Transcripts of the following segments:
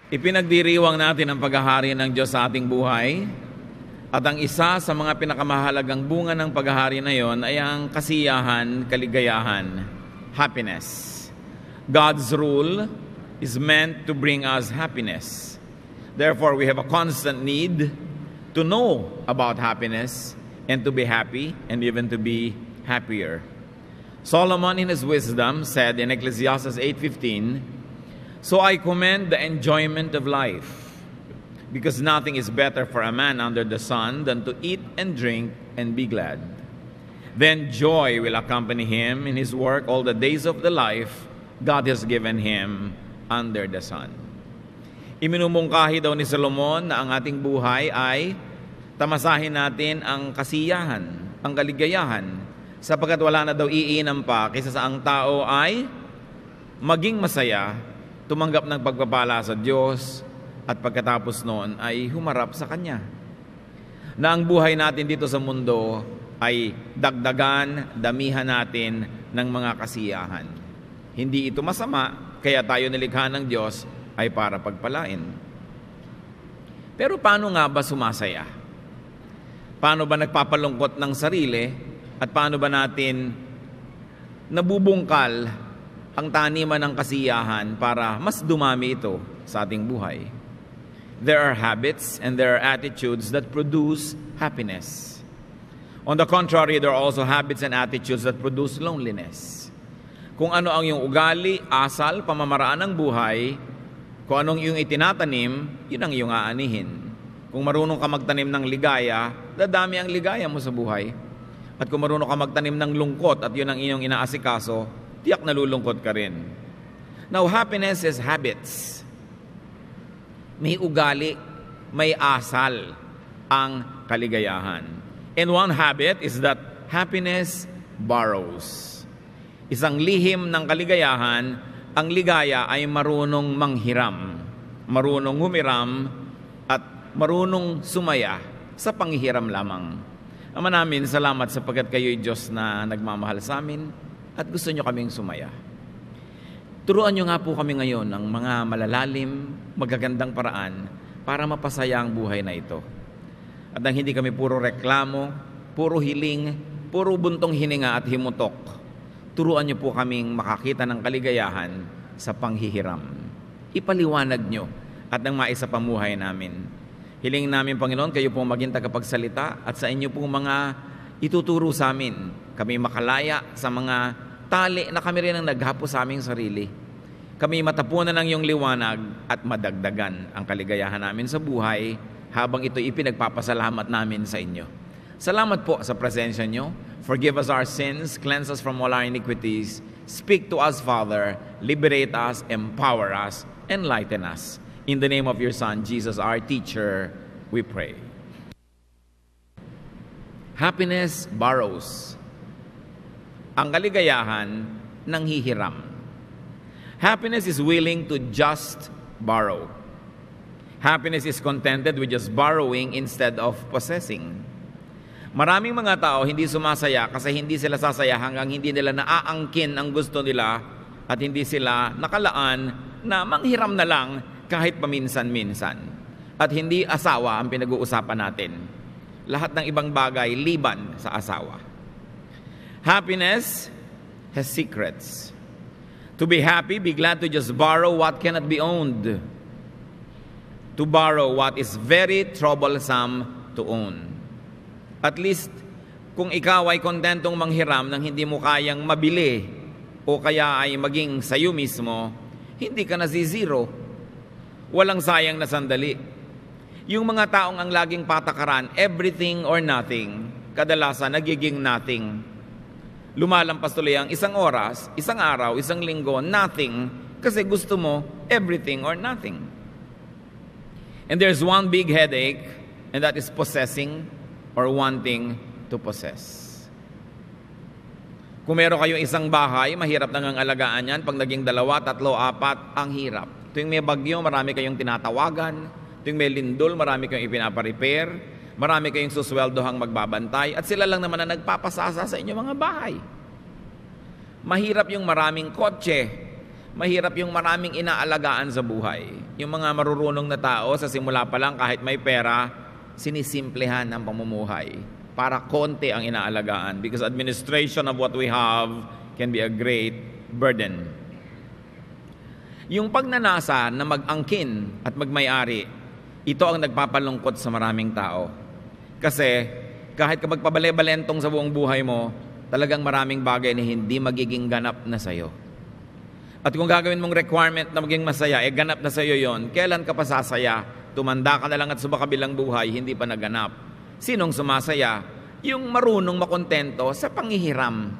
Ipinagdiriwang natin ang paghahari ng Diyos sa ating buhay. At ang isa sa mga pinakamahalagang bunga ng paghahari na yon ay ang kasiyahan, kaligayahan, happiness. God's rule is meant to bring us happiness. Therefore, we have a constant need to know about happiness and to be happy and even to be happier. Solomon in his wisdom said in Ecclesiastes 8:15, "So I commend the enjoyment of life, because nothing is better for a man under the sun than to eat and drink and be glad. Then joy will accompany him in his work all the days of the life God has given him under the sun." Iminumungkahi daw ni Solomon na ang ating buhay ay tamasahin natin ang kasiyahan, ang kaligayahan, sapagkat wala na daw iinam pa kaysa sa ang tao ay maging masaya, tumanggap ng pagpapala sa Diyos, at pagkatapos noon ay humarap sa Kanya. Na ang buhay natin dito sa mundo ay dagdagan, damihan natin ng mga kasiyahan. Hindi ito masama, kaya tayo nilikha ng Diyos ay para pagpalain. Pero paano nga ba sumasaya? Paano ba nagpapalungkot ng sarili? At paano ba natin nabubungkal ang taniman ng kasiyahan para mas dumami ito sa ating buhay? There are habits and there are attitudes that produce happiness. On the contrary, there are also habits and attitudes that produce loneliness. Kung ano ang iyong ugali, asal, pamamaraan ng buhay, kung anong iyong itinatanim, yun ang iyong aanihin. Kung marunong ka magtanim ng ligaya, dadami ang ligaya mo sa buhay. At kung marunong ka magtanim ng lungkot at yun ang iyong inaasikaso, tiyak nalulungkot ka rin. Now, happiness is habits. May ugali, may asal ang kaligayahan. And one habit is that happiness borrows. Isang lihim ng kaligayahan, ang ligaya ay marunong manghiram, marunong humiram, at marunong sumaya sa panghihiram lamang. Ama namin, salamat sapagkat kayo'y Diyos na nagmamahal sa amin at gusto nyo kaming sumaya. Turuan nyo nga po kami ngayon ng mga malalalim, magagandang paraan para mapasaya ang buhay na ito. At nang hindi kami puro reklamo, puro hiling, puro buntong hininga at himutok, turuan nyo po kaming makakita ng kaligayahan sa panghihiram. Ipaliwanag nyo at nang maisa pamuhay namin. Hiling namin, Panginoon, kayo pong maging tagapagsalita at sa inyo pong mga ituturo sa amin. Kami makalaya sa mga tali na kami rin ang naghapo sa aming sarili. Kami matapunan ng iyong liwanag at madagdagan ang kaligayahan namin sa buhay habang ito'y ipinagpapasalamat namin sa inyo. Salamat po sa presensya nyo. Forgive us our sins, cleanse us from all our iniquities. Speak to us, Father. Liberate us, empower us, enlighten us. In the name of your Son, Jesus, our teacher, we pray. Happiness borrows. Ang kaligayahan nanghihiram. Happiness is willing to just borrow. Happiness is contented with just borrowing instead of possessing. Maraming mga tao hindi sumasaya kasi hindi sila sasaya hanggang hindi nila naaangkin ang gusto nila at hindi sila nakalaan na manghiram na lang kahit paminsan-minsan. At hindi asawa ang pinag-uusapan natin. Lahat ng ibang bagay liban sa asawa. Happiness has secrets. To be happy, be glad to just borrow what cannot be owned. To borrow what is very troublesome to own. At least, kung ikaw ay kontentong manghiram ng hindi mo kayang mabili o kaya ay maging sayo mismo, hindi ka nazizero. Walang sayang na sandali. Yung mga taong ang laging patakaran, everything or nothing, kadalasan nagiging nothing. Lumalampas tuloy ang isang oras, isang araw, isang linggo, nothing, kasi gusto mo everything or nothing. And there's one big headache, and that is possessing or wanting to possess. Kung meron kayong isang bahay, mahirap nang ang alagaan yan. Pag naging 2, 3, 4, ang hirap. Tuwing may bagyo, marami kayong tinatawagan. Tuwing may lindol, marami kayong ipinaparepair. Marami kayong susweldohang magbabantay. At sila lang naman na nagpapasasa sa inyong mga bahay. Mahirap yung maraming kotse. Mahirap yung maraming inaalagaan sa buhay. Yung mga marurunong na tao, sa simula pa lang kahit may pera, sinisimplehan ang pamumuhay para konti ang inaalagaan because administration of what we have can be a great burden. Yung pagnanasa na mag-angkin at magmay-ari, ito ang nagpapalungkot sa maraming tao. Kasi kahit kapag pabale-balentong sa buong buhay mo, talagang maraming bagay na hindi magiging ganap na sa'yo. At kung gagawin mong requirement na maging masaya, ganap na sa'yo yon, kailan ka pa sasaya? Tumanda ka na lang at subakabilang buhay, hindi pa naganap. Sinong sumasaya? Yung marunong makontento sa panghihiram,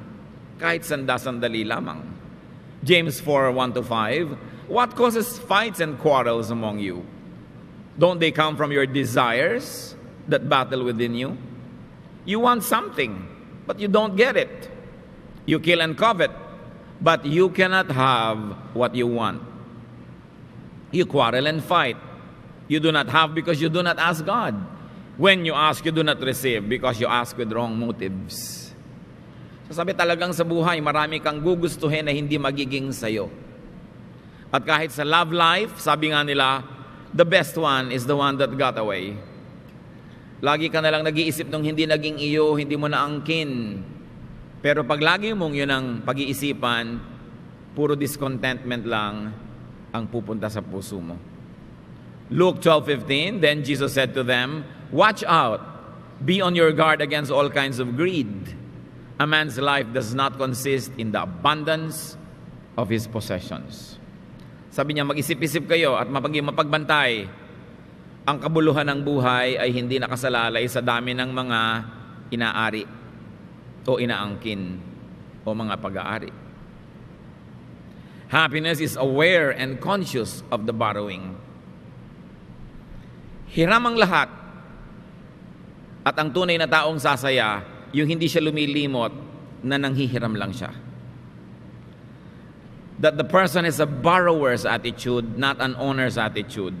kahit sanda-sandali lamang. James 4:1-5, what causes fights and quarrels among you? Don't they come from your desires that battle within you? You want something, but you don't get it. You kill and covet, but you cannot have what you want. You quarrel and fight. You do not have because you do not ask God. When you ask, you do not receive because you ask with wrong motives. So sabi talagang sa buhay, marami kang gugustuhin na hindi magiging sayo. At kahit sa love life, sabi nga nila, the best one is the one that got away. Lagi ka na lang nag-iisip nung hindi naging iyo, hindi mo naangkin. Pero pag lagi mong yun ang pag-iisipan, puro discontentment lang ang pupunta sa puso mo. Luke 12:15, then Jesus said to them, watch out, be on your guard against all kinds of greed. A man's life does not consist in the abundance of his possessions. Sabi niya, mag-isip-isip kayo at mapagbantay. Ang kabuluhan ng buhay ay hindi nakasalalay sa dami ng mga inaari o inaangkin o mga pag-aari. Happiness is aware and conscious of the borrowing. Hiram ang lahat. At ang tunay na taong sasaya, yung hindi siya lumilimot na nanghihiram lang siya. That the person has a borrower's attitude, not an owner's attitude.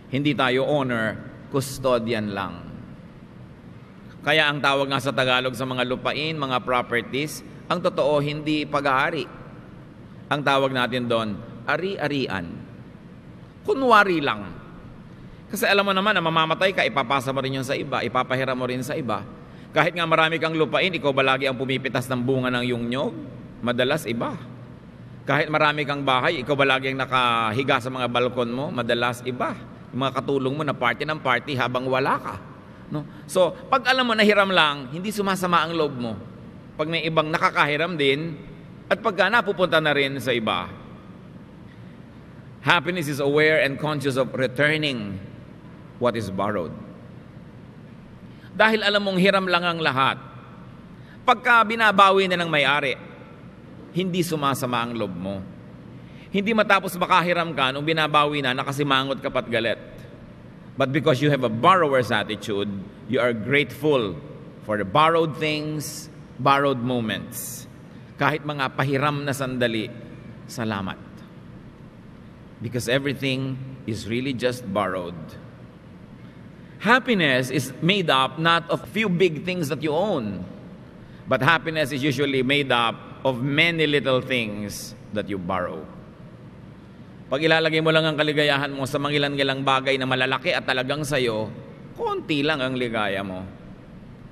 Hindi tayo owner, custodian lang. Kaya ang tawag nga sa Tagalog sa mga lupain, mga properties, ang totoo hindi pag-aari. Ang tawag natin doon, ari-arian. Kunwari lang. Kasi alam mo naman na mamamatay ka, ipapasa mo rin yun sa iba, ipapahiram mo rin sa iba. Kahit nga marami kang lupain, ikaw ba lagi ang pumipitas ng bunga ng iyong nyog? Madalas iba. Kahit marami kang bahay, ikaw ba lagi ang nakahiga sa mga balkon mo? Madalas iba. Yung mga katulong mo na party ng party habang wala ka. No? So, pag alam mo na hiram lang, hindi sumasama ang loob mo. Pag may ibang nakakahiram din, at pagka napupunta na rin sa iba. Happiness is aware and conscious of returning what is borrowed. Dahil alam mong hiram lang ang lahat, pagka binabawi na ng may-ari, hindi sumasama ang loob mo. Hindi matapos makahiram ka nung binabawi na, nakasimangot ka pat galit. But because you have a borrower's attitude, you are grateful for the borrowed things, borrowed moments. Kahit mga pahiram na sandali, salamat. Because everything is really just borrowed. Happiness is made up not of few big things that you own, but happiness is usually made up of many little things that you borrow. Pag ilalagay mo lang ang kaligayahan mo sa mangilan-ngilang bagay na malalaki at talagang sayo, konti lang ang ligaya mo.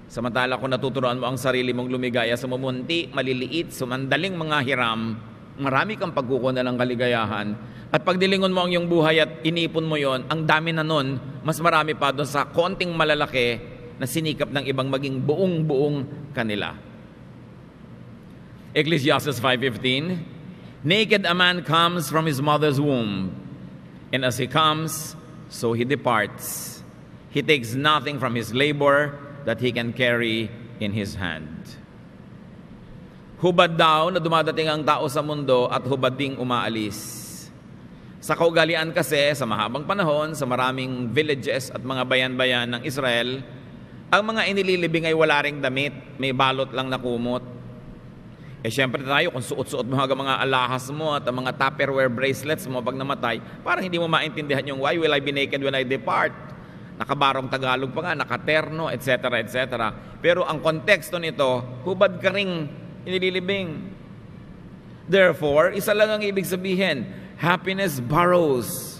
Samantala kung natuturuan mo ang sarili mong lumigaya sa mumunti, maliliit, sumandaling mga hiram, marami kang pagkukunan ng kaligayahan. At pagdilingon mo ang iyong buhay at inipon mo yon, ang dami na nun, mas marami pa doon sa konting malalaki na sinikap ng ibang maging buong-buong kanila. Ecclesiastes 5:15, naked a man comes from his mother's womb, and as he comes, so he departs. He takes nothing from his labor that he can carry in his hand. Hubad daw na dumadating ang tao sa mundo at hubad ding umaalis. Sa kaugalian kasi, sa mahabang panahon, sa maraming villages at mga bayan-bayan ng Israel, ang mga inililibing ay wala ring damit, may balot lang na kumot. Siyempre tayo, kung suot-suot mo mga alahas mo at ang mga Tupperware bracelets mo pag namatay, parang hindi mo maintindihan yung why will I be naked when I depart? Nakabarong Tagalog pa nga, nakaterno, etc., etc. Pero ang konteksto nito, hubad ka ring inililibing. Therefore, isa lang ang ibig sabihin, happiness borrows.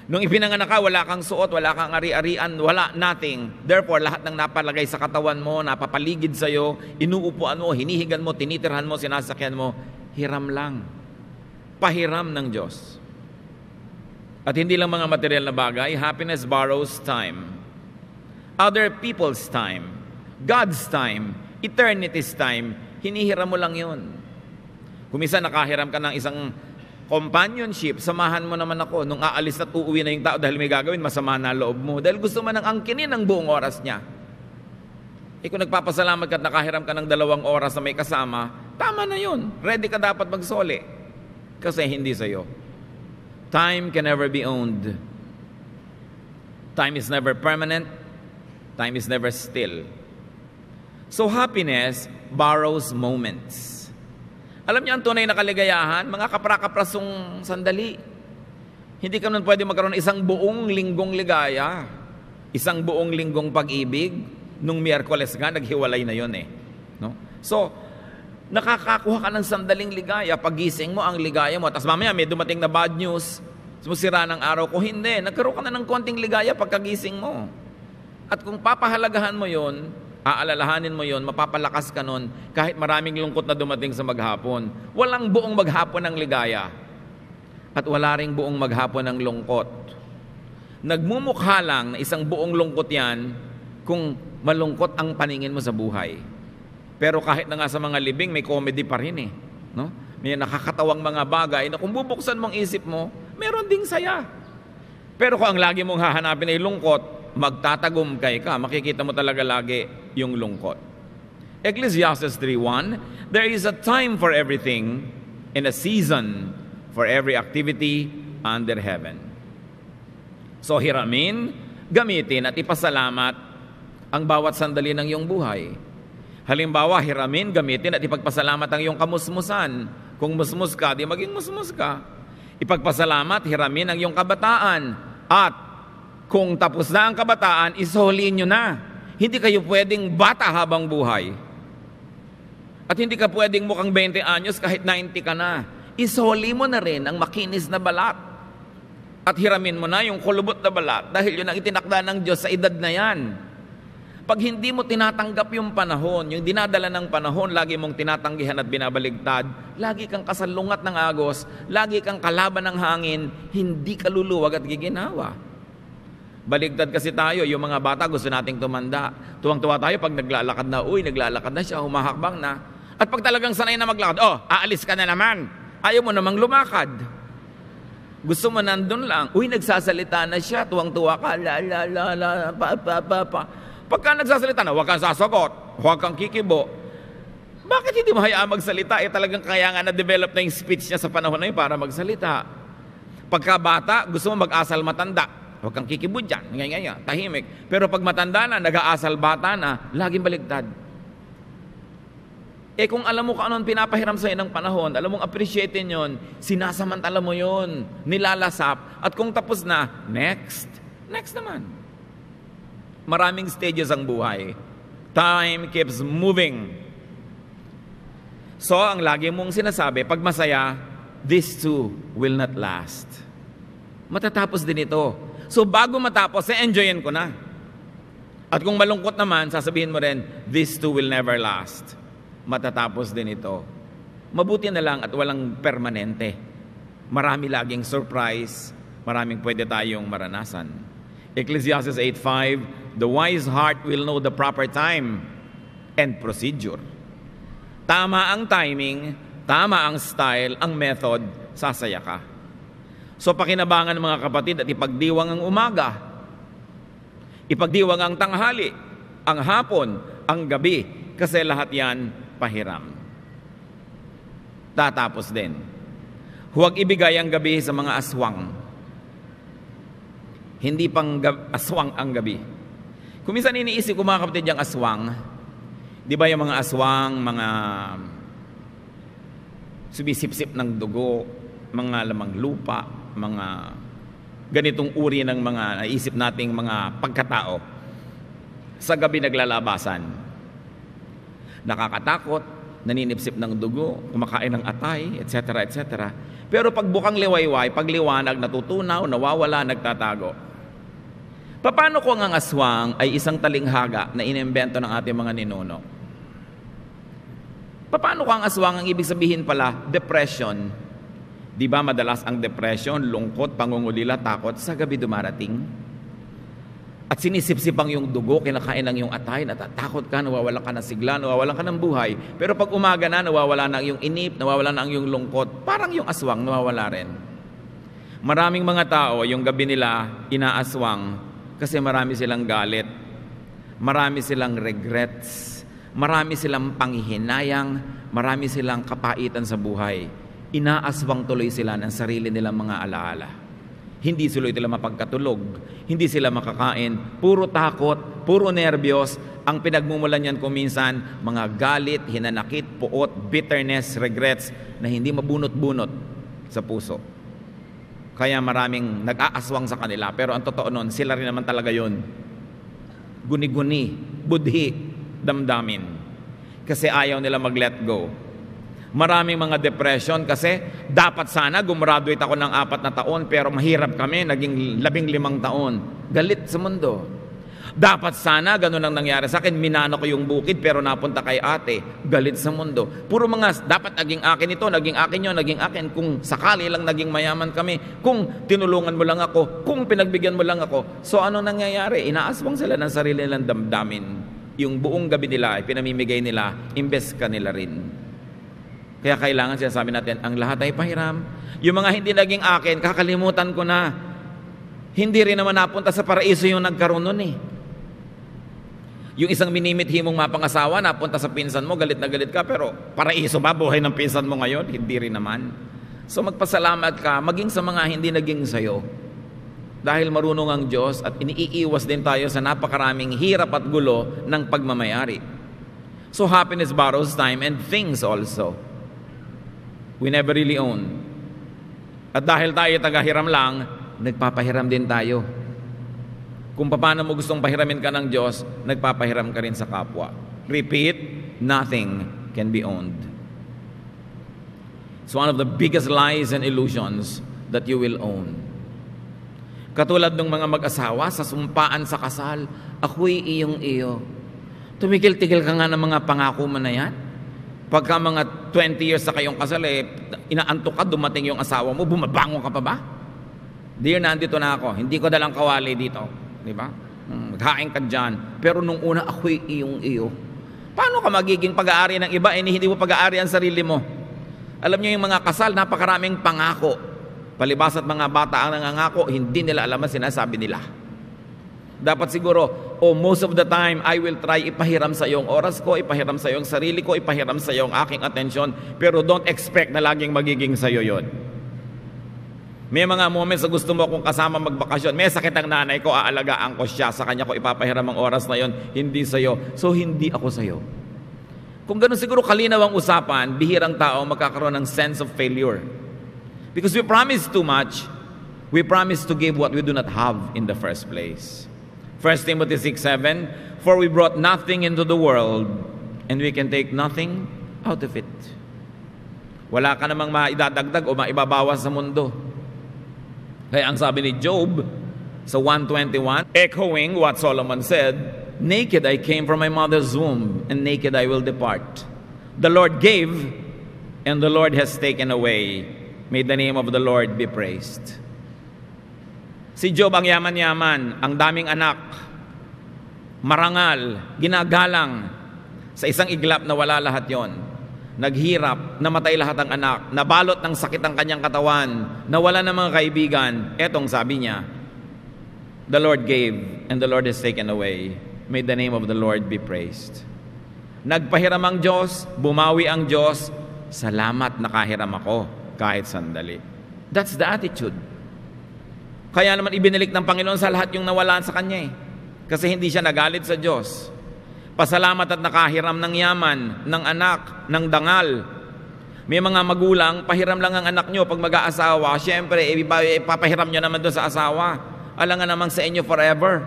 Nung ipinanganak ka, wala kang suot, wala kang ari-arian, wala, nothing. Therefore, lahat ng napalagay sa katawan mo, napapaligid sa'yo, inuupuan mo, hinihigan mo, tinitirhan mo, sinasakyan mo, hiram lang. Pahiram ng Diyos. At hindi lang mga material na bagay, happiness borrows time. Other people's time, God's time, eternity's time, hinihiram mo lang yun. Kung minsan nakahiram ka ng isang companionship, samahan mo naman ako. Nung aalis at uuwi na yung tao dahil may gagawin, masama na loob mo. Dahil gusto mo nang angkinin ang buong oras niya. Kung nagpapasalamat ka at nakahiram ka ng 2 oras na may kasama, tama na yun. Ready ka dapat magsoli. Kasi hindi sa'yo. Time can never be owned. Time is never permanent. Time is never still. So happiness borrows moments. Alam niyo ang tunay na kaligayahan, mga kapra-kaprasong sandali. Hindi ka naman pwede magkaroon ng isang buong linggong ligaya. Isang buong linggong pag-ibig. Nung Miyerkules nga, naghiwalay na yun eh. No? So, nakakakuha ka ng sandaling ligaya. Pagising mo, ang ligaya mo. Tapos mamaya may dumating na bad news. Sumusira ng araw ko. Hindi, nagkaroon ka na ng konting ligaya pagkagising mo. At kung papahalagahan mo yun, aalalahanin mo yon, mapapalakas ka nun kahit maraming lungkot na dumating sa maghapon. Walang buong maghapon ng ligaya at wala ring buong maghapon ng lungkot. Nagmumukha lang na isang buong lungkot yan kung malungkot ang paningin mo sa buhay. Pero kahit na nga sa mga libing, may comedy pa rin eh. No? May nakakatawang mga bagay na kung bubuksan mong isip mo, meron ding saya. Pero kung ang lagi mong hahanapin ay lungkot, magtatagumkay ka, makikita mo talaga lagi yung lungkot. Ecclesiastes 3:1, there is a time for everything and a season for every activity under heaven. So hiramin, gamitin at ipasalamat ang bawat sandali ng iyong buhay. Halimbawa, hiramin, gamitin at ipagpasalamat ang iyong kamusmusan. Kung musmus ka, di maging musmus ka. Ipagpasalamat, hiramin ang iyong kabataan. At kung tapos na ang kabataan, isoli nyo na. Hindi kayo pwedeng bata habang buhay. At hindi ka pwedeng mukhang 20 anyos kahit 90 ka na. Isoli mo na rin ang makinis na balat. At hiramin mo na yung kulubot na balat dahil yun ang itinakda ng Diyos sa edad na yan. Pag hindi mo tinatanggap yung panahon, yung dinadala ng panahon, lagi mong tinatanggihan at binabaligtad, lagi kang kasalungat ng agos, lagi kang kalaban ng hangin, hindi ka luluwag at giginawa. Baligtad kasi tayo, yung mga bata gusto nating tumanda. Tuwang-tuwa tayo pag naglalakad na, naglalakad na siya, humahakbang na. At pag talagang sanay na maglakad, aalis ka na naman. Ayaw mo namang lumakad. Gusto mo nandun lang, nagsasalita na siya, tuwang-tuwa ka, pa. Pagka nagsasalita na, huwag kang sasagot, huwag kang kikibo. Bakit hindi mo hayaan magsalita? Talagang kaya nga na-develop na yung speech niya sa panahon na yun para magsalita. Pagka bata, gusto mo mag-asal matanda. Huwag kang kikibo dyan, ngayon, tahimik. Pero pag matanda na, nag-aasal bata na, laging baligtad. Kung alam mo kung ano ang pinapahiram sa'yo ng panahon, alam mong appreciatein yun, sinasamantala mo yun, nilalasap, at kung tapos na, next naman. Maraming stages ang buhay. Time keeps moving. So, ang lagi mong sinasabi, pag masaya, this too will not last. Matatapos din ito. So bago matapos, enjoyin ko na. At kung malungkot naman, sasabihin mo rin, this too will never last. Matatapos din ito. Mabuti na lang at walang permanente. Marami laging surprise, maraming pwede tayong maranasan. Ecclesiastes 8:5, the wise heart will know the proper time and procedure. Tama ang timing, tama ang style, ang method, sasaya ka. So pakinabangan mga kapatid at ipagdiwang ang umaga, ipagdiwang ang tanghali, ang hapon, ang gabi, kasi lahat yan pahiram. Tatapos din. Huwag ibigay ang gabi sa mga aswang. Hindi pang aswang ang gabi. Kung minsan iniisip ko mga kapatid yung aswang, di ba yung mga aswang, mga sumisip-sip ng dugo, mga lamang lupa, mga ganitong uri ng mga naisip nating mga pagkatao, sa gabi naglalabasan. Nakakatakot, naninipsip ng dugo, kumakain ng atay, etc., etc. Pero pag bukang liwayway, pag liwanag, natutunaw, nawawala, nagtatago. Paano kung ang aswang ay isang talinghaga na inimbento ng ating mga ninuno? Paano kung ang aswang ang ibig sabihin pala, depression? Di ba madalas ang depression, lungkot, pangungulila, takot, sa gabi dumarating? At sinisipsipang yung dugo, kinakain lang yung atay, natatakot ka, nawawalan ka ng sigla, nawawalan ka ng buhay. Pero pag umaga na, nawawala na yung inip, nawawala na yung lungkot, parang yung aswang nawawala rin. Maraming mga tao, yung gabi nila, inaaswang kasi marami silang galit, marami silang regrets, marami silang panghihinayang, marami silang kapaitan sa buhay. Inaaswang tuloy sila ng sarili nilang mga alaala. Hindi sila mapagkatulog, hindi sila makakain, puro takot, puro nervyos. Ang pinagmumulan niyan kuminsan, mga galit, hinanakit, puot, bitterness, regrets na hindi mabunot-bunot sa puso. Kaya maraming nag-aaswang sa kanila, pero ang totoo nun, sila rin naman talaga yun. Guni-guni, budhi, damdamin. Kasi ayaw nila mag-let go. Maraming mga depression kasi dapat sana gumraduate ako ng 4 na taon pero mahirap kami, naging 15 taon. Galit sa mundo. Dapat sana ganun ang nangyari sa akin, minano ko yung bukid pero napunta kay ate. Galit sa mundo. Puro mga dapat naging akin ito, naging akin yun, naging akin. Kung sakali lang naging mayaman kami, kung tinulungan mo lang ako, kung pinagbigyan mo lang ako. So ano nangyayari? Inaaswang sila ng sarili nilang damdamin. Yung buong gabi nila ay pinamimigay nila, imbes ka nila rin. Kaya kailangan sinasabi natin, ang lahat ay pahiram. Yung mga hindi naging akin, kakalimutan ko na. Hindi rin naman napunta sa paraiso yung nagkaroon nun eh. Yung isang minimithi mong mapangasawa, napunta sa pinsan mo, galit na galit ka, pero paraiso ba buhay ng pinsan mo ngayon? Hindi rin naman. So magpasalamat ka, maging sa mga hindi naging sayo. Dahil marunong ang Diyos at iniiwas din tayo sa napakaraming hirap at gulo ng pagmamayari. So happiness borrows time and things also. We never really own. At dahil tayo tagahiram lang, nagpapahiram din tayo. Kung paano mo gustong pahiramin ka ng Diyos, nagpapahiram ka rin sa kapwa. Repeat, nothing can be owned. It's one of the biggest lies and illusions that you will own. Katulad ng mga mag-asawa sa sumpaan sa kasal, ako'y iyong iyo. Tumigil-tigil ka nga ng mga pangako mo na yan. Pagka mga 20 years sa kayong kasal, inaantok ka, dumating yung asawa mo, bumabangon ka pa ba? Dear, nandito na ako, hindi ko dalang kawali dito. Di ba? Maghain ka dyan. Pero nung una, ako'y iyong iyo. Paano ka magiging pag-aari ng iba, hindi mo pag-aari ang sarili mo? Alam niyo yung mga kasal, napakaraming pangako. Palibas at mga bata ang nangangako, hindi nila alam ang sinasabi nila. Dapat siguro, most of the time, I will try ipahiram sa iyong oras ko, ipahiram sa iyong sarili ko, ipahiram sa iyong aking atensyon, pero don't expect na laging magiging sa iyo yun. May mga moments na gusto mo kung kasama magbakasyon, may sakit ang nanay ko, aalagaan ko siya, sa kanya ko ipapahiram ang oras na yon, hindi sa iyo. So, hindi ako sa iyo. Kung ganun siguro kalinaw ang usapan, bihirang tao magkakaroon ng sense of failure. Because we promise too much, we promise to give what we do not have in the first place. 1 Timothy 6:7, for we brought nothing into the world, and we can take nothing out of it. Wala ka namang maidadagdag o maibabawas sa mundo. Kaya ang sabi ni Job sa 1:21, echoing what Solomon said, naked I came from my mother's womb, and naked I will depart. The Lord gave, and the Lord has taken away. May the name of the Lord be praised. Si Job ang yaman-yaman, ang daming anak, marangal, ginagalang. Sa isang iglap na wala lahat yon. Naghirap, namatay lahat ang anak, nabalot ng sakit ang kanyang katawan, nawala ng mga kaibigan. Etong sabi niya, the Lord gave and the Lord has taken away. May the name of the Lord be praised. Nagpahiram ang Diyos, bumawi ang Diyos, salamat nakahiram ako kahit sandali. That's the attitude. Kaya naman ibinilik ng Panginoon sa lahat yung nawalan sa Kanya eh. Kasi hindi siya nagalit sa Diyos. Pasalamat at nakahiram ng yaman, ng anak, ng dangal. May mga magulang, pahiram lang ang anak nyo pag mag-aasawa. Siyempre, ipapahiram nyo naman doon sa asawa. Alangan namang sa inyo forever.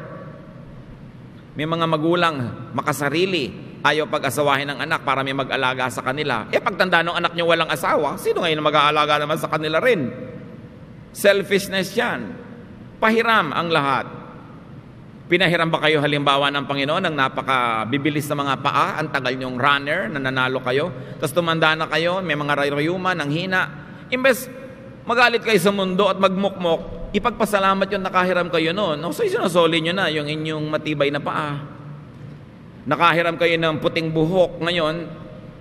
May mga magulang, makasarili, ayaw pag-asawahin ng anak para may mag-alaga sa kanila. Pagtanda ng anak nyo walang asawa, sino ngayon mag-aalaga naman sa kanila rin? Selfishness yan. Pahiram ang lahat. Pinahiram ba kayo halimbawa ng Panginoon ng napakabibilis na mga paa, ang tagal nyong runner, na nanalo kayo, tapos tumanda na kayo, may mga rayuman, ang hina. Imbes magalit kayo sa mundo at magmukmok, ipagpasalamat yung nakahiram kayo noon. So isinusoli nyo na yung inyong matibay na paa. Nakahiram kayo ng puting buhok ngayon,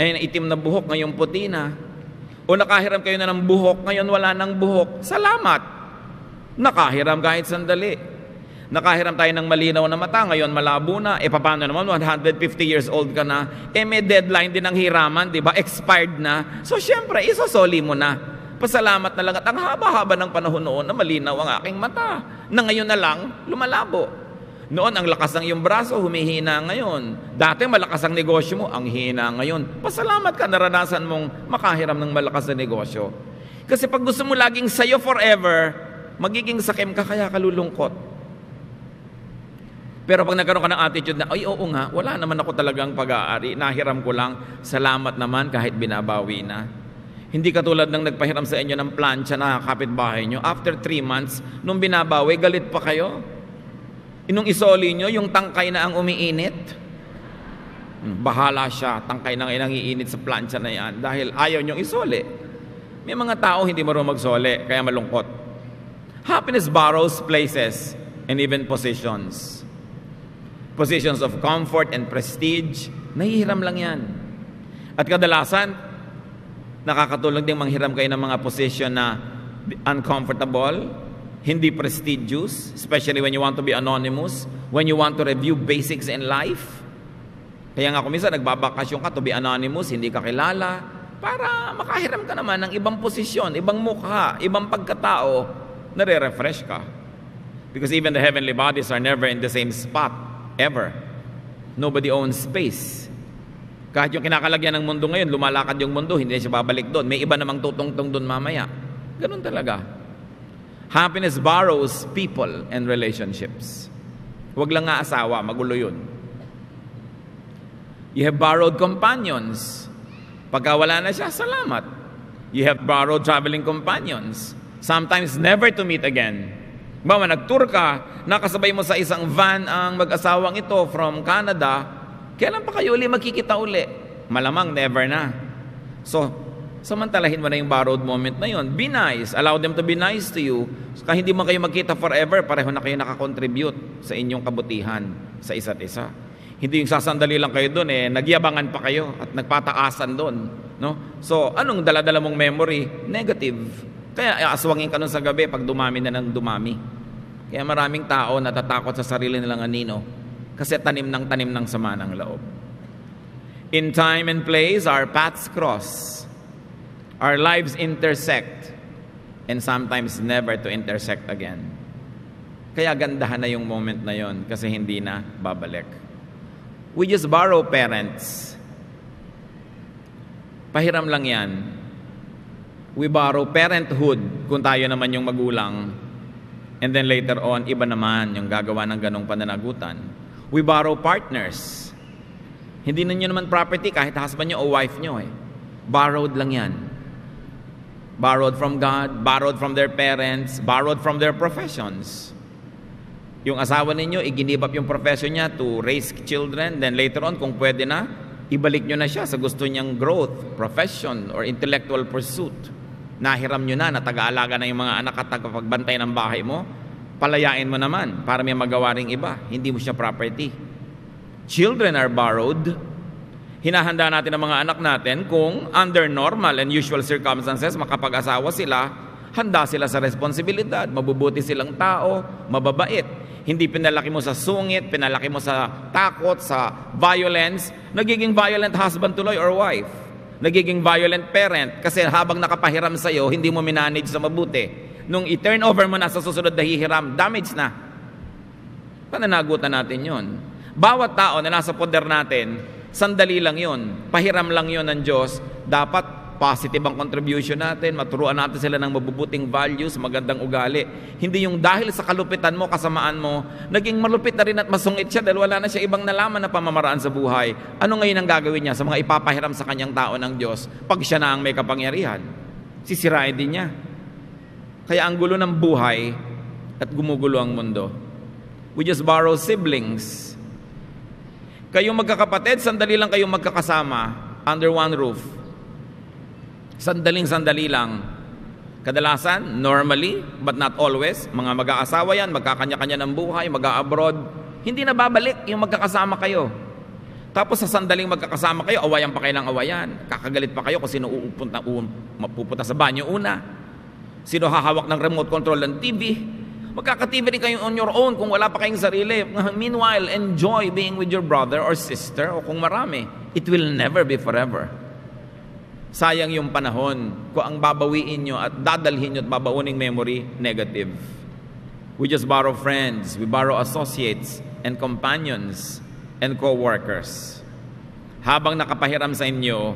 itim na buhok, ngayon puti na. O nakahiram kayo na ng buhok, ngayon wala ng buhok. Salamat! Nakahiram kahit sandali. Nakahiram tayo ng malinaw na mata, ngayon malabo na. Paano naman, 150 years old ka na, may deadline din ang hiraman, di ba? Expired na. So syempre, isosoli mo na. Pasalamat na lang at ang haba-haba ng panahon noon na malinaw ang aking mata. Na ngayon na lang, lumalabo. Noon, ang lakas ng iyong braso, humihina ngayon. Dati, malakas ang negosyo mo, ang hina ngayon. Pasalamat ka, naranasan mong makahiram ng malakas na negosyo. Kasi pag gusto mo laging sayo forever, magiging sakim ka, kaya kalulungkot. Pero pag nagkaroon ka ng attitude na, ay oo nga, wala naman ako talagang pag-aari, nahiram ko lang, salamat naman kahit binabawi na. Hindi katulad ng nagpahiram sa inyo ng plancha na kapitbahay nyo. After 3 months, nung binabawi, galit pa kayo. Inong isoli nyo, yung tangkay na ang umiinit. Bahala siya, tangkay na ang iinit sa plancha na yan dahil ayaw nyong isoli. May mga tao hindi marunong magsoli, kaya malungkot. Happiness borrows places and even positions. Positions of comfort and prestige, nahihiram lang yan. At kadalasan, nakakatulong din manghiram kayo ng mga position na uncomfortable, hindi prestigious, especially when you want to be anonymous, when you want to review basics in life. Kaya nga kung minsan nagbabakasyon ka to be anonymous, hindi ka kilala, para makahiram ka naman ng ibang posisyon, ibang mukha, ibang pagkatao, nare-refresh ka. Because even the heavenly bodies are never in the same spot, ever. Nobody owns space. Kahit yung kinakalagyan ng mundo ngayon, lumalakad yung mundo, hindi siya babalik doon. May iba namang tutungtong doon mamaya. Ganun talaga. Happiness borrows people and relationships. Huwag lang nga asawa, magulo yun. You have borrowed companions. Pagka wala na siya, salamat. You have borrowed traveling companions. Sometimes never to meet again. Bawa, nag-tour ka, nakasabay mo sa isang van ang mag-asawang ito from Canada, kailan pa kayo uli magkikita uli? Malamang never na. So, samantalahin mo na yung borrowed moment na yun. Be nice. Allow them to be nice to you. Kahit hindi mo kayo magkita forever, pareho na kayo nakakontribute sa inyong kabutihan sa isa't isa. Hindi yung sasandali lang kayo doon, nagyabangan pa kayo at nagpataasan doon. No? So, anong dala-dala mong memory? Negative. Kaya aswangin ka nun sa gabi pag dumami na ng dumami. Kaya maraming tao natatakot sa sarili nilang anino kasi tanim ng sama ng loob. In time and place, our paths cross. Our lives intersect and sometimes never to intersect again. Kaya gandahan na yung moment na yon kasi hindi na babalik. We just borrow parents. Pahiram lang yan. We borrow parenthood kung tayo naman yung magulang. And then later on, iba naman yung gagawa ng ganong pananagutan. We borrow partners. Hindi na nyo naman property kahit husband nyo o wife nyo. Borrowed lang yan. Borrowed from God, borrowed from their parents, borrowed from their professions. Yung asawa ninyo, i-give up yung profession niya to raise children, then later on, kung pwede na, ibalik nyo na siya sa gusto niyang growth, profession, or intellectual pursuit. Nahiram nyo na taga-alaga na yung mga anak at tagapagbantay ng bahay mo, palayain mo naman para may magawa ring iba. Hindi mo siya property. Children are borrowed. Hinahanda natin ang mga anak natin kung under normal and usual circumstances, makapag-asawa sila, handa sila sa responsibilidad, mabubuti silang tao, mababait. Hindi pinalaki mo sa sungit, pinalaki mo sa takot, sa violence, nagiging violent husband tuloy or wife. Nagiging violent parent kasi habang nakapahiram sa'yo, hindi mo minanage sa mabuti. Nung i-turn over mo na sa susunod na hihiram, damage na. Pananagutan natin yon. Bawat tao na nasa poder natin, sandali lang yun, pahiram lang yun ng Diyos, dapat positive ang contribution natin, maturuan natin sila ng mabubuting values, magandang ugali. Hindi yung dahil sa kalupitan mo, kasamaan mo, naging malupit na rin at masungit siya dahil wala na siya ibang nalaman na pamamaraan sa buhay. Ano ngayon ang gagawin niya sa mga ipapahiram sa kanyang tao ng Diyos pag siya na ang may kapangyarihan? Sisirain din niya. Kaya ang gulo ng buhay at gumugulo ang mundo. We just borrow siblings. Kayong magkakapatid, sandali lang kayong magkakasama under one roof. Sandaling-sandali lang. Kadalasan, normally, but not always, mga mag-aasawa yan, magkakanya-kanya ng buhay, mag-a-abroad, hindi na babalik yung magkakasama kayo. Tapos sa sandaling magkakasama kayo, awayan pa kayo ng awayan. Kakagalit pa kayo kung sino mapupunta sa banyo una. Sino hahawak ng remote control ng TV. Magkaka-TV rin kayo on your own kung wala pa kayong sarili. Meanwhile, enjoy being with your brother or sister o kung marami. It will never be forever. Sayang yung panahon kung ang babawiin nyo at dadalhin nyo at babauning memory, negative. We just borrow friends, we borrow associates and companions and co-workers. Habang nakapahiram sa inyo,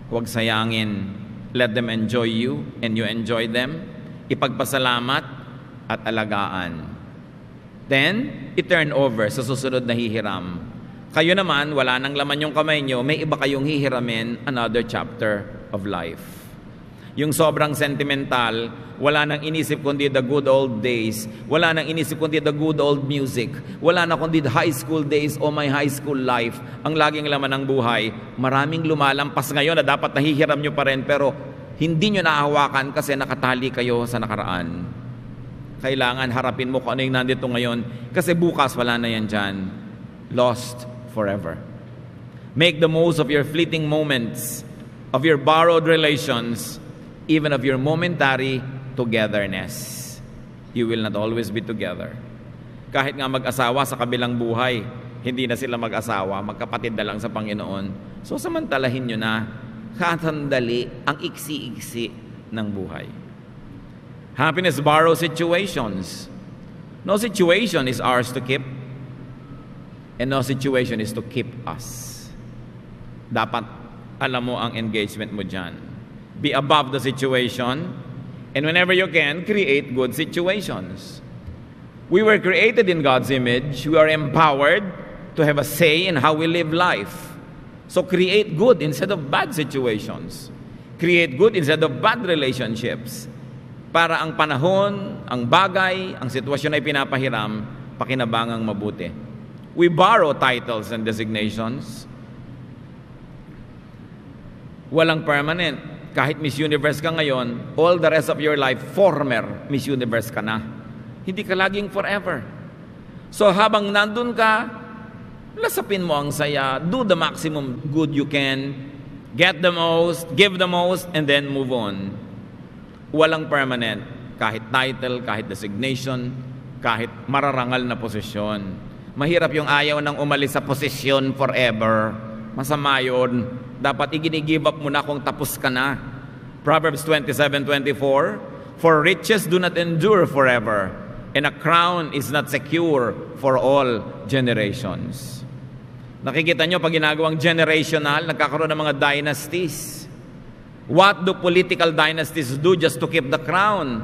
huwag sayangin. Let them enjoy you and you enjoy them. Ipagpasalamat at alagaan. Then, i-turn over sa susunod na hihiram. Kayo naman, wala nang laman yung kamay nyo, may iba kayong hihiramin, another chapter of life. Yung sobrang sentimental, wala nang inisip kundi the good old days, wala nang inisip kundi the good old music, wala na kundi the high school days o my high school life, ang laging laman ng buhay. Maraming lumalampas ngayon na dapat nahihiram nyo pa rin, pero hindi nyo nahawakan kasi nakatali kayo sa nakaraan. Kailangan harapin mo kung ano yung nandito ngayon, kasi bukas wala na yan dyan. Lost forever. Make the most of your fleeting moments, of your borrowed relations, even of your momentary togetherness. You will not always be together. Kahit nga mag-asawa sa kabilang buhay, hindi na sila mag-asawa, magkapatid na lang sa Panginoon. So samantalahin nyo na, katandali ang iksi-iksi ng buhay. Happiness borrows situations. No situation is ours to keep, and no situation is to keep us. Dapat alam mo ang engagement mo dyan. Be above the situation, and whenever you can, create good situations. We were created in God's image. We are empowered to have a say in how we live life. So create good instead of bad situations. Create good instead of bad relationships. Para ang panahon, ang bagay, ang sitwasyon ay pinapahiram, pakinabangang mabuti. We borrow titles and designations. Walang permanent. Kahit Miss Universe ka ngayon, all the rest of your life, former Miss Universe ka na. Hindi ka laging forever. So habang nandun ka, lasapin mo ang saya, do the maximum good you can, get the most, give the most, and then move on. Walang permanent. Kahit title, kahit designation, kahit mararangal na posisyon. Mahirap yung ayaw ng umalis sa posisyon forever. Masama yun. Dapat i-give up mo na kung tapos ka na. Proverbs 27:24, for riches do not endure forever, and a crown is not secure for all generations. Nakikita nyo, pag ginagawang generational, nagkakaroon ng mga dynasties. What do political dynasties do just to keep the crown?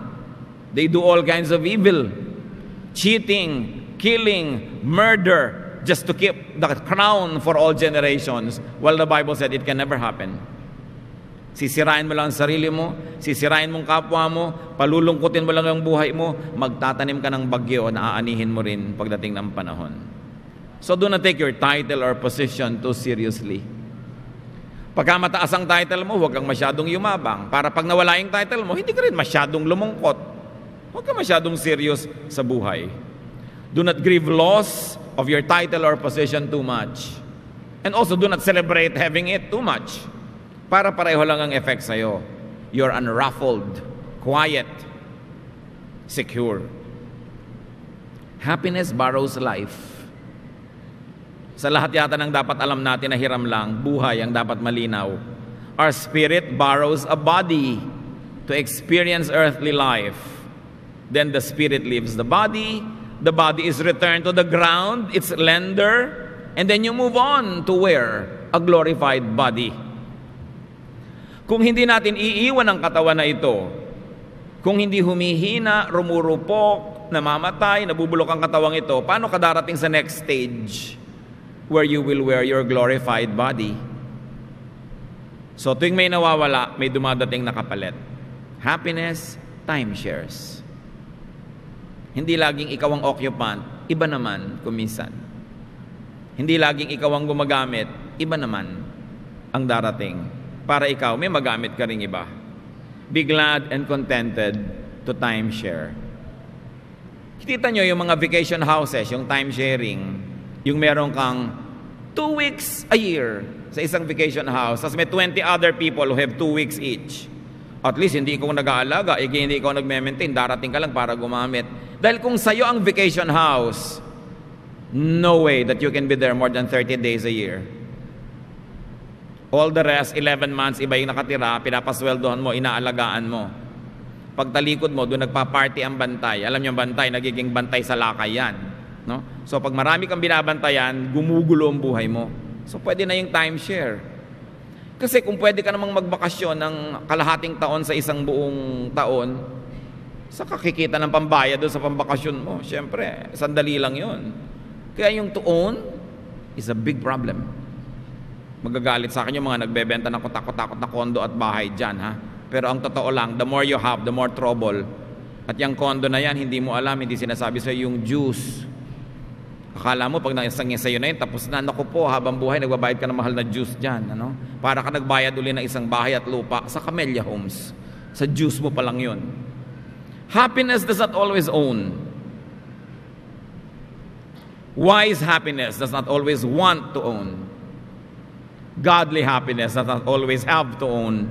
They do all kinds of evil. Cheating, killing, murder, just to keep the crown for all generations. Well, the Bible said it can never happen. Sisirain mo lang ang sarili mo, sisirain mong kapwa mo, palulungkutin mo lang ang buhay mo, magtatanim ka ng bagyo na aanihin mo rin pagdating ng panahon. So do not take your title or position too seriously. Pagka mataas ang title mo, huwag kang masyadong yumabang. Para pag nawala yung title mo, hindi ka rin masyadong lumungkot. Huwag kang masyadong serious sa buhay. Do not grieve loss of your title or position too much. And also do not celebrate having it too much. Para pareho lang ang effect sa'yo. You're unruffled, quiet, secure. Happiness borrows life. Sa lahat yata ng dapat alam natin na hiram lang, buhay ang dapat malinaw. Our spirit borrows a body to experience earthly life. Then the spirit leaves the body is returned to the ground, its lender, and then you move on to where? A glorified body. Kung hindi natin iiwan ang katawan na ito, kung hindi humihina, rumurupok, namamatay, nabubulok ang katawang ito, paano ka darating sa next stage where you will wear your glorified body? So tuwing may nawawala, may dumadating na kapalit. Happiness, timeshares. Hindi laging ikaw ang occupant, iba naman kuminsan. Hindi laging ikaw ang gumagamit, iba naman ang darating. Para ikaw, may magamit ka ring iba. Be glad and contented to timeshare. Kita nyo yung mga vacation houses, yung timesharing, yung meron kang 2 weeks a year sa isang vacation house, tapos may 20 other people who have 2 weeks each. At least hindi ikaw nag-aalaga, hindi ikaw nag-maintain, darating ka lang para gumamit. Dahil kung sa'yo ang vacation house, no way that you can be there more than 30 days a year. All the rest, 11 months, iba yung nakatira, pinapasweldohan mo, inaalagaan mo. Pagtalikod mo, doon nagpa-party ang bantay. Alam niyo ang bantay, nagiging bantay sa lakay yan. No? So pag marami kang binabantayan, gumugulo ang buhay mo. So pwede na yung timeshare. Kasi kung pwede ka namang magbakasyon ng kalahating taon sa isang buong taon, sa kakikita ng pambayad doon sa pambakasyon mo, syempre, sandali lang yun. Kaya yung to own is a big problem. Magagalit sa akin yung mga nagbebenta ng kotak-kotak na kondo at bahay dyan, ha? Pero ang totoo lang, the more you have, the more trouble. At yung kondo na yan, hindi mo alam, hindi sinasabi sa'yo yung juice. Akala mo, pag naisang sa'yo na yun, tapos na, naku po, habang buhay, nagbabayad ka ng mahal na juice dyan. Ano? Para ka nagbayad uli ng isang bahay at lupa sa Camellia Homes. Sa juice mo pa lang yun. Happiness does not always own. Wise happiness does not always want to own. Godly happiness does not always have to own.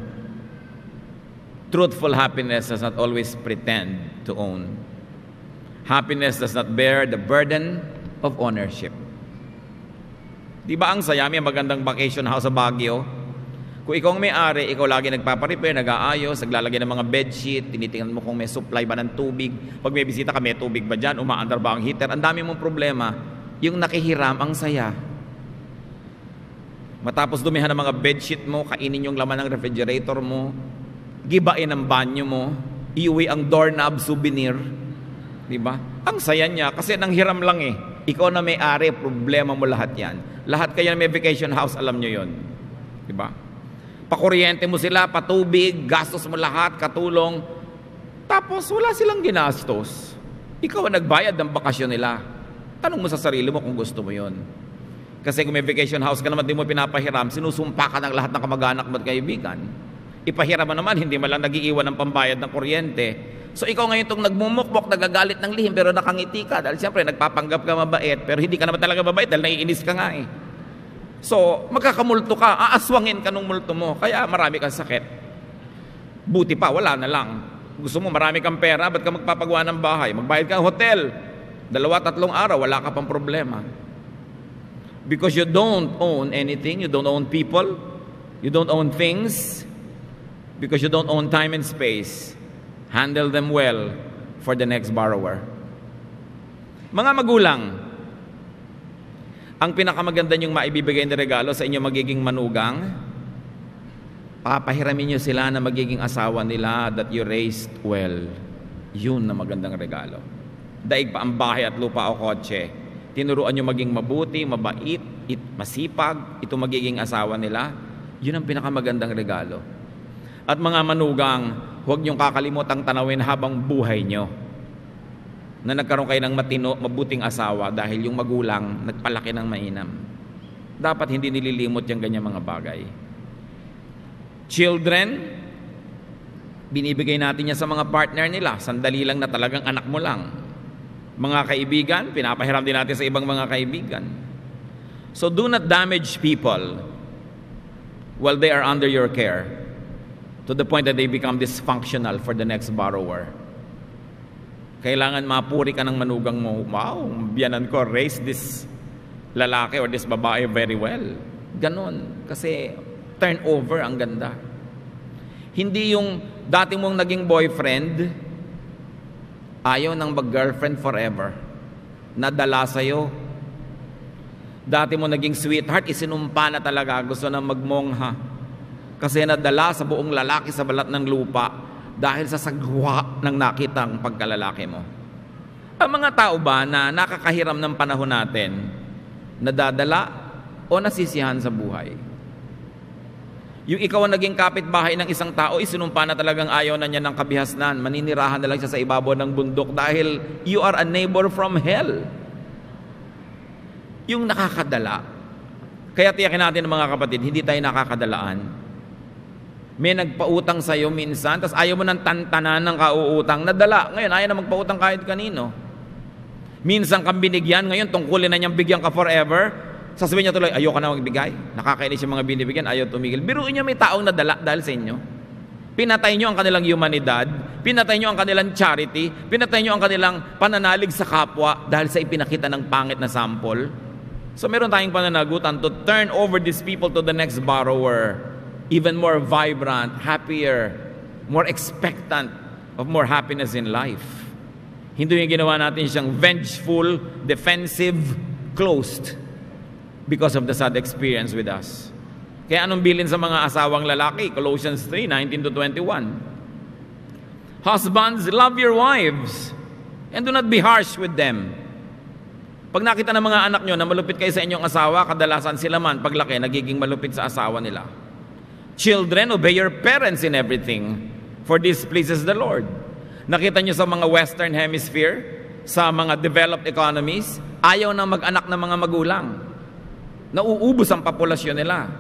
Truthful happiness does not always pretend to own. Happiness does not bear the burden of ownership. Di ba ang saya? May magandang vacation house sa Baguio. Kung ikaw ang may-ari, ikaw lagi nagpaparepair, nag-aayos, naglalagay ng mga bedsheet, tinitingnan mo kung may supply ba ng tubig. Pag may bisita ka, may tubig ba dyan? Umaandar ba ang heater? Ang dami mong problema. Yung nakihiram, ang saya. Matapos dumihan ng mga bedsheet mo, kainin yung laman ng refrigerator mo, gibain ang banyo mo, iuwi ang doorknob souvenir. Diba? Ang saya niya kasi nanghiram lang eh. Ikaw na may-ari, problema mo lahat yan. Lahat kayo na may vacation house, alam nyo yun. Diba? Pakuryente mo sila, patubig, gastos mo lahat, katulong. Tapos wala silang ginastos. Ikaw ang nagbayad ng bakasyon nila. Tanong mo sa sarili mo kung gusto mo yun. Kasi kung may vacation house ka naman, di mo pinapahiram, sinusumpa ka ng lahat ng kamag-anak mo at kaibigan. Ipahiram mo naman, hindi man lang nag-iiwan ng pambayad ng kuryente. So ikaw ngayon itong nagmumukmok, nagagalit ng lihim, pero nakangiti ka. Dahil siyempre, nagpapanggap ka mabait, pero hindi ka naman talaga mabait dahil naiinis ka nga eh. So, magkakamulto ka, aaswangin ka nung multo mo, kaya marami kang sakit. Buti pa, wala na lang. Gusto mo, marami kang pera, ba't ka magpapagawa ng bahay? Magbayad ka ng hotel. 2-3 araw, wala ka pang problema. Because you don't own anything, you don't own people, you don't own things, because you don't own time and space. Handle them well for the next borrower. Mga magulang, ang pinakamaganda niyong maibibigay na regalo sa inyong magiging manugang, papahiramin niyo sila na magiging asawa nila that you raised well. Yun na magandang regalo. Daig pa ang bahay at lupa o kotse. Tinuruan niyo maging mabuti, mabait, masipag, ito magiging asawa nila. Yun ang pinakamagandang regalo. At mga manugang, huwag niyong kakalimutang tanawin habang buhay niyo na nagkaroon kayo ng mabuting asawa dahil yung magulang nagpalaki ng mainam. Dapat hindi nililimot yung ganyang mga bagay. Children, binibigay natin yan sa mga partner nila. Sandali lang na talagang anak mo lang. Mga kaibigan, pinapahiram din natin sa ibang mga kaibigan. So do not damage people while they are under your care to the point that they become dysfunctional for the next borrower. Kailangan mapuri ka ng manugang mo. Wow, biyanan ko, raise this lalaki or this babae very well. Ganon. Kasi turnover ang ganda. Hindi yung dati mong naging boyfriend, ayaw nang mag-girlfriend forever. Nadala sa'yo. Dati mo naging sweetheart, isinumpa na talaga, gusto na magmongha. Kasi nadala sa buong lalaki sa balat ng lupa dahil sa sagwa ng nakitang pagkalalaki mo. Ang mga tao ba na nakakahiram ng panahon natin, nadadala o nasisiyahan sa buhay? Yung ikaw ang naging kapitbahay ng isang tao, isinumpa na talagang ayaw na niya ng kabihasnan, maninirahan na lang siya sa ibabaw ng bundok dahil you are a neighbor from hell. Yung nakakadala. Kaya tiyakin natin mga kapatid, hindi tayo nakakadalaan. May nagpautang sa'yo minsan, tapos ayaw mo ng tantanan ng kauutang, nadala. Ngayon, ayaw na magpautang kahit kanino. Minsan kang binigyan, ngayon tungkulin na niyang bigyan ka forever. Sasabihin niya tuloy, ayoko na magbigay. Nakakainis yung mga binibigyan, ayaw tumigil. Biruin niyo may taong nadala dahil sa inyo. Pinatay niyo ang kanilang humanidad, pinatay niyo ang kanilang charity, pinatay niyo ang kanilang pananalig sa kapwa dahil sa ipinakita ng pangit na sample. So meron tayong pananagutan to turn over these people to the next borrower, even more vibrant, happier, more expectant of more happiness in life. Hindi yung ginawa natin siyang vengeful, defensive, closed because of the sad experience with us. Kaya anong bilin sa mga asawang lalaki? Colossians 3:19-21. Husbands, love your wives and do not be harsh with them. Pag nakita ng mga anak nyo na malupit kayo sa inyong asawa, kadalasan sila man, paglaki, nagiging malupit sa asawa nila. Children, obey your parents in everything, for this pleases the Lord. Nakita nyo sa mga Western Hemisphere, sa mga developed economies, ayaw na mag-anak ng mga magulang. Nauubos ang populasyon nila.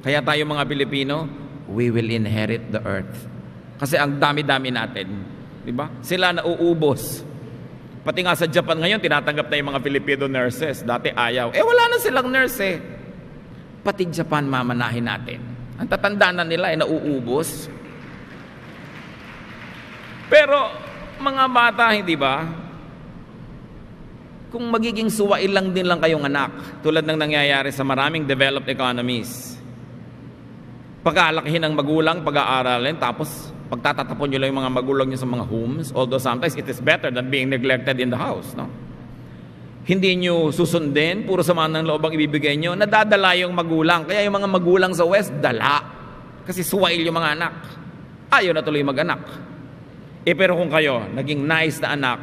Kaya tayo mga Pilipino, we will inherit the earth. Kasi ang dami-dami natin. Diba? Sila nauubos. Pati nga sa Japan ngayon, tinatanggap na yung mga Filipino nurses. Dati ayaw. Wala na silang nurse. Pati Japan mamanahin natin. Ang tatanda na nila ay nauubos. Pero, mga bata, hindi ba? Kung magiging suwail lang din lang kayong anak, tulad ng nangyayari sa maraming developed economies, pagkalakihin ng magulang, pag-aaralin, tapos pagtatatapon nyo lang yung mga magulang nyo sa mga homes, although sometimes it is better than being neglected in the house, no? Hindi nyo susundin, puro sama ng loob ang ibibigay nyo, nadadala yung magulang. Kaya yung mga magulang sa West, dala. Kasi suwail yung mga anak. Ayaw na tuloy mag-anak. Pero kung kayo, naging nice na anak,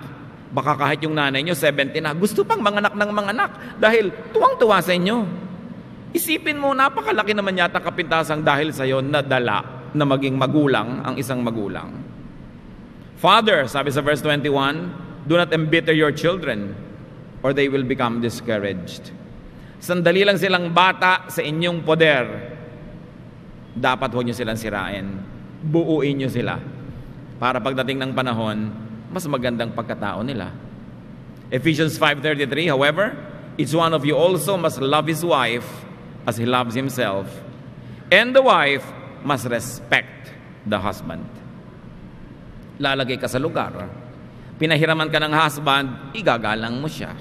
baka kahit yung nanay nyo, 70 na, gusto pang manganak ng mga anak dahil tuwang-tuwa sa inyo. Isipin mo, napakalaki naman yata kapintasang dahil sa'yo nadala na maging magulang ang isang magulang. Father, sabi sa verse 21, do not embitter your children or they will become discouraged. Sandali lang silang bata sa inyong poder. Dapat huwag nyo silang sirain. Buuin nyo sila. Para pagdating ng panahon, mas magandang pagkatao nila. Ephesians 5:33, however, each one of you also must love his wife as he loves himself, and the wife must respect the husband. Lalagay ka sa lugar. Pinahiraman ka ng husband, igagalang mo siya.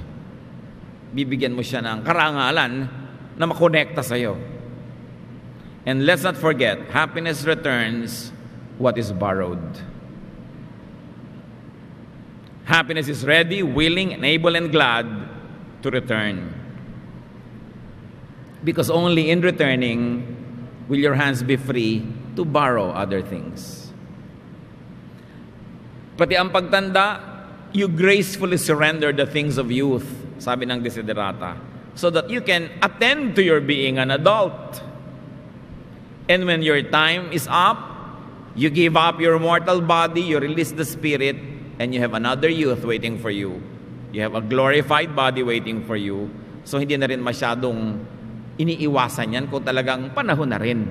Bibigyan mo siya ng karangalan na makonekta sa'yo. And let's not forget, happiness returns what is borrowed. Happiness is ready, willing, and able and glad to return. Because only in returning will your hands be free to borrow other things. Pati ang pagtanda, you gracefully surrender the things of youth, sabi ng Desiderata, so that you can attend to your being an adult. And when your time is up, you give up your mortal body, you release the spirit, and you have another youth waiting for you. You have a glorified body waiting for you. So hindi na rin masyadong iniiwasan yan kung talagang panahon na rin.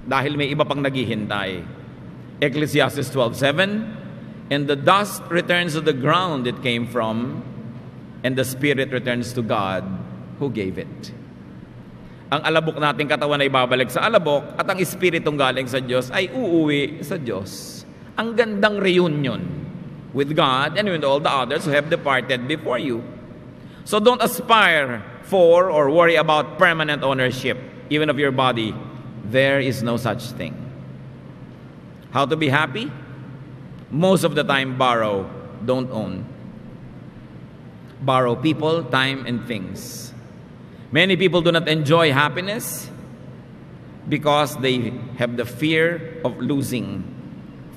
Dahil may iba pang naghihintay. Ecclesiastes 12:7, and the dust returns to the ground it came from, and the spirit returns to God who gave it. Ang alabok nating katawan ay babalik sa alabok, at ang espiritong galing sa Diyos ay uuwi sa Diyos. Ang gandang reunion with God and with all the others who have departed before you. So don't aspire for or worry about permanent ownership, even of your body. There is no such thing. How to be happy? Most of the time, borrow, don't own. Borrow people, time, and things. Many people do not enjoy happiness because they have the fear of losing,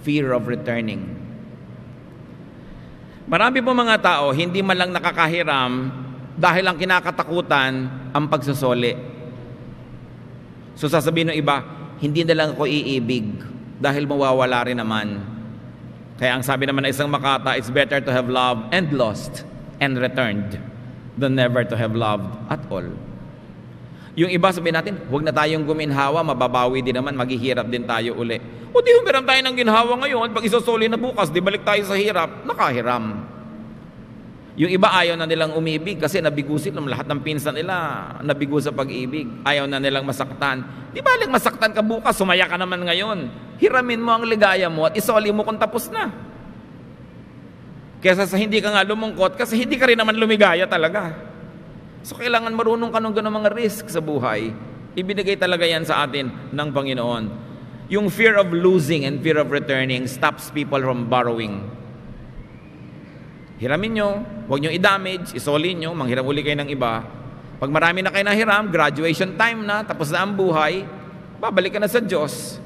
fear of returning. Marami po mga tao, hindi man lang nakakahiram dahil ang kinakatakutan ang pagsusoli. So sasabihin ng iba, hindi na lang ako iibig dahil mawawala rin naman. Kaya ang sabi naman ng isang Makata, it's better to have loved and lost and returned than never to have loved at all. Yung iba sabihin natin, huwag na tayong guminhawa, mababawi din naman, maghihirap din tayo uli. O di humiram tayo ng ginhawa ngayon, pag isosoli na bukas, di balik tayo sa hirap, nakahiram. Yung iba ayaw na nilang umibig kasi nabigo sila, lahat ng pinsan nila nabigo sa pag-ibig. Ayaw na nilang masaktan. Di baling masaktan ka bukas, sumaya ka naman ngayon. Hiramin mo ang ligaya mo at isoli mo kung tapos na. Kesa sa hindi ka nga lumungkot kasi hindi ka rin naman lumigaya talaga. So kailangan marunong ka ng ganung mga risk sa buhay. Ibinigay talaga yan sa atin ng Panginoon. Yung fear of losing and fear of returning stops people from borrowing. Hiramin nyo, huwag nyo i-damage, isoli nyo, manghiram uli kayo ng iba. Pag marami na kayo nahiram, graduation time na, tapos na ang buhay, babalik ka na sa Diyos.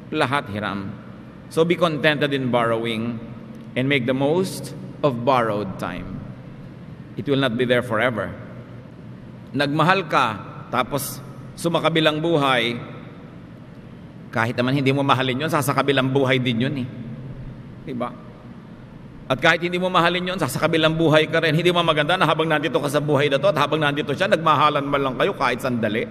Lahat hiram. So be contented in borrowing and make the most of borrowed time. It will not be there forever. Nagmahal ka, tapos sumakabilang buhay, kahit naman hindi mo mahalin yun, sasakabilang buhay din yun eh. Diba? At kahit hindi mo mahalin yun, sasakabilang buhay ka rin. Hindi mo maganda na habang nandito ka sa buhay na to at habang nandito siya, nagmahalan man lang kayo kahit sandali.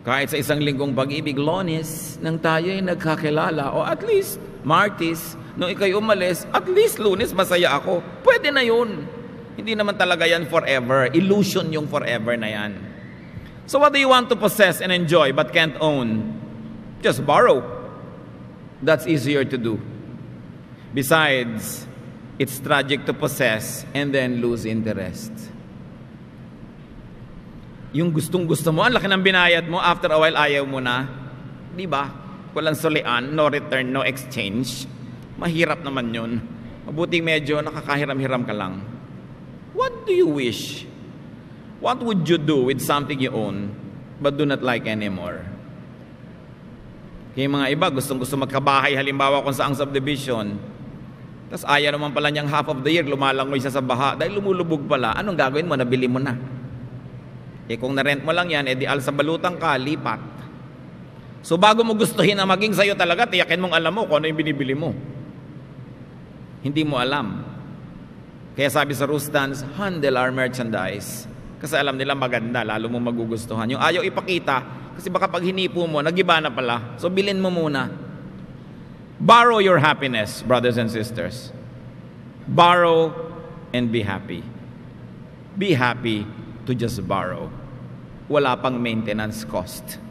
Kahit sa isang linggong pag-ibig, Lunes, nang tayo'y nagkakilala, o at least, Martis, nung ikay umalis, at least Lunes, masaya ako. Pwede na yun. Hindi naman talaga yan forever. Illusion yung forever na yan. So what do you want to possess and enjoy but can't own? Just borrow. That's easier to do. Besides, it's tragic to possess and then lose interest. Yung gustong-gusto mo, ang laki ng binayad mo, after a while ayaw mo na. Di ba? Walang solian, no return, no exchange. Mahirap naman yun. Mabuting medyo nakakahiram-hiram ka lang. What do you wish? What would you do with something you own but do not like anymore? Kaya mga iba, gustong-gusto magkabahay, halimbawa kung saang subdivision. Tapos ayaw naman pala niyang half of the year, lumalangoy siya sa baha. Dahil lumulubog pala, anong gagawin mo? Nabili mo na. Eh kung na-rent mo lang yan, edi al sa balutang ka, lipat. So bago mo gustuhin na maging sa'yo talaga, tiyakin mong alam mo kung ano yung binibili mo. Hindi mo alam. Kaya sabi sa Rustans, handle our merchandise. Kasi alam nila maganda, lalo mo magugustuhan. Yung ayaw ipakita, kasi baka pag hinipo mo, nagiba na pala. So bilhin mo muna. Borrow your happiness, brothers and sisters. Borrow and be happy. Be happy to just borrow. Wala pang maintenance cost.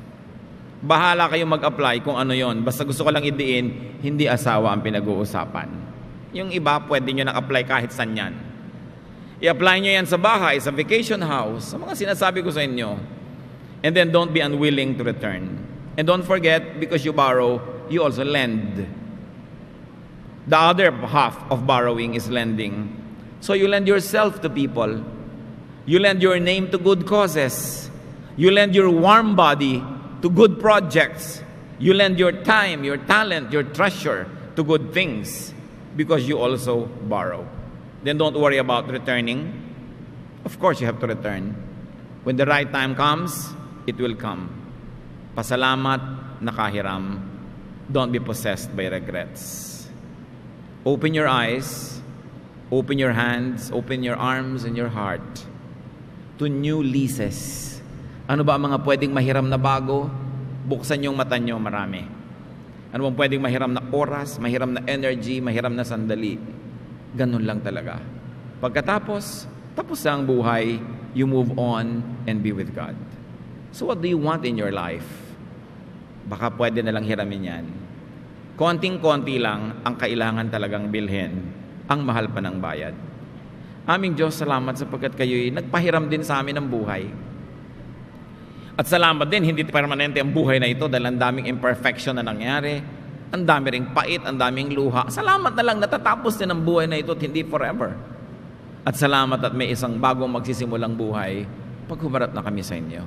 Bahala kayong mag-apply kung ano yon. Basta gusto ko lang idiin, hindi asawa ang pinag-uusapan. Yung iba, pwede nyo nang-apply kahit saan yan. I-apply nyo yan sa bahay, sa vacation house, sa mga sinasabi ko sa inyo. And then don't be unwilling to return. And don't forget, because you borrow, you also lend. The other half of borrowing is lending. So you lend yourself to people. You lend your name to good causes. You lend your warm body to good projects. You lend your time, your talent, your treasure to good things because you also borrow. Then don't worry about returning. Of course, you have to return. When the right time comes, it will come. Pasalamat, nakahiram. Don't be possessed by regrets. Open your eyes, open your hands, open your arms and your heart to new leases. Ano ba ang mga pwedeng mahiram na bago? Buksan yung mata nyo, marami. Ano bang pwedeng mahiram na oras, mahiram na energy, mahiram na sandali? Ganun lang talaga. Pagkatapos, tapos na ang buhay, you move on and be with God. So what do you want in your life? Baka pwede na lang hiramin yan. Konting-konti lang ang kailangan talagang bilhin. Ang mahal pa ng bayad. Aming Diyos, salamat sapagkat kayo'y nagpahiram din sa amin ng buhay. At salamat din, hindi permanente ang buhay na ito dahil ang daming imperfection na nangyari. Ang dami ring pait, ang daming luha. Salamat na lang, natatapos din ang buhay na ito at hindi forever. At salamat at may isang bagong magsisimulang buhay pag humarap na kami sa inyo.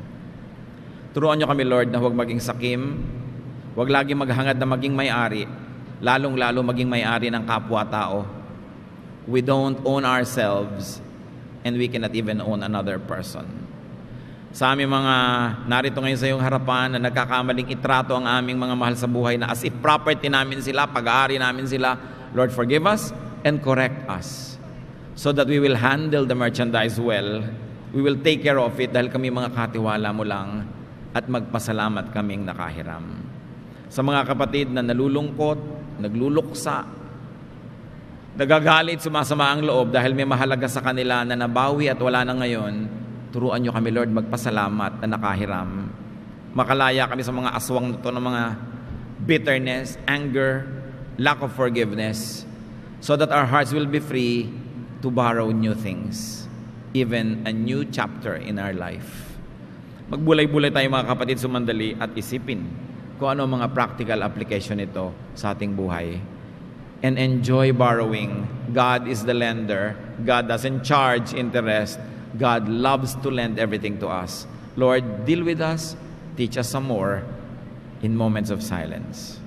Turuan nyo kami, Lord, na huwag maging sakim, huwag lagi maghangad na maging may-ari, lalong-lalo maging may-ari ng kapwa-tao. We don't own ourselves and we cannot even own another person. Sa aming mga narito ngayon sa iyong harapan na nagkakamaling itrato ang aming mga mahal sa buhay na as if property namin sila, pag-aari namin sila, Lord, forgive us and correct us so that we will handle the merchandise well. We will take care of it dahil kami mga katiwala mo lang at magpasalamat kaming nakahiram. Sa mga kapatid na nalulungkot, nagluluksa, nagagalit, sumasama ang loob dahil may mahalaga sa kanila na nabawi at wala na ngayon, turuan nyo kami, Lord, magpasalamat na nakahiram. Makalaya kami sa mga aswang nito ng mga bitterness, anger, lack of forgiveness, so that our hearts will be free to borrow new things, even a new chapter in our life. Magbulay-bulay tayo mga kapatid sumandali at isipin kung ano mga practical application nito sa ating buhay. And enjoy borrowing. God is the lender. God doesn't charge interest. God loves to lend everything to us. Lord, deal with us. Teach us some more in moments of silence.